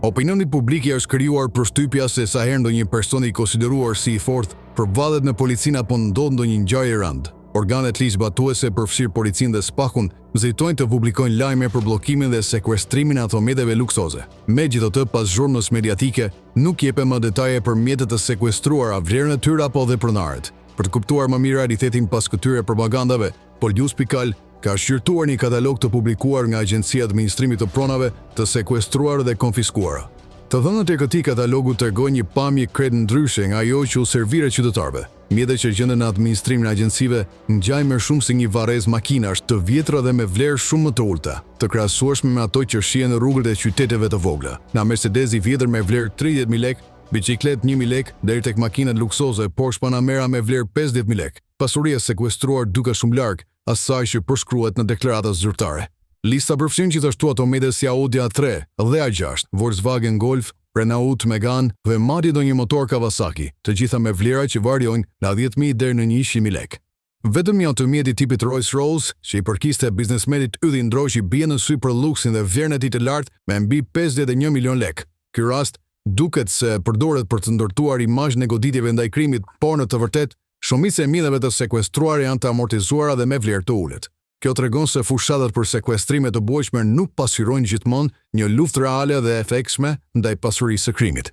Opinioni publik i është krijuar përshtypja se sa herë ndonjë person i konsideruar si i fortë përballet me policinë apo ndodh ndonjë ngjarje rënd. Organet ligjzbatuese përfshirë policinë dhe SPAK-un nxitojnë të publikojnë lajme për bllokimin dhe sekuestrimin e automjeteve luksoze. Megjithatë, pas zhurmës mediatike, nuk jepen më detaje për mjetet të sekuestruara, vlerën e tyre apo dhe pronarët. Për të kuptuar më mirë realitetin pas këtyre propagandave, Polnews.al ka shqyrtuar një katalog të publikuar nga Agjencia e Administrimit të Pronave të sekuestruara dhe konfiskuara. Të dhënat e këtij katalogu tregojnë një pamje krejt ndryshe nga ajo që u servire qytetarëve. Mjetet që gjenden në administrimin e agjencive ngjajnë më shumë si një varrez makinash të vjetra dhe me vlerë shumë më të ulta, të krahasueshme me ato që shihen në rrugët e qyteteve të vogla. Nga Mercedes i vjetër me vlerë 30.000 lekë, biçiklet 1.000 lekë, deri tek makinat luksoze, Porsche Panamera me vlerë 50.000 lekë. Pasuria sekuestruar duke shumë larg asaj që përshkruhet në deklaratat zyrtare. Lista përfshin gjithashtu automjete si Audi A3 dhe A6, Volkswagen Golf, Renault Megane dhe madje ndonjë motor Kawasaki, të gjitha me vlera që variojnë nga 10.000 deri në 100.000 lekë. Vetëm një automjet i tipit Rolls-Royce, që i përkiste biznesmenit Ylli Ndroqi, bie në sy për luksin dhe vlerën e tij të lartë me mbi 51 milion lekë. Ky rast duket se përdoret për të ndërtuar imazhin e goditjeve ndaj krimit, por në të vërtetë shumica e mjeteve të sekuestruara janë të amortizuara dhe me vlerë të ulët. Kjo tregon se fushatat për sekuestrime të bojshme nuk pasqyrojnë gjithmonë një luftë reale dhe efektshme ndaj pasurisë së krimit.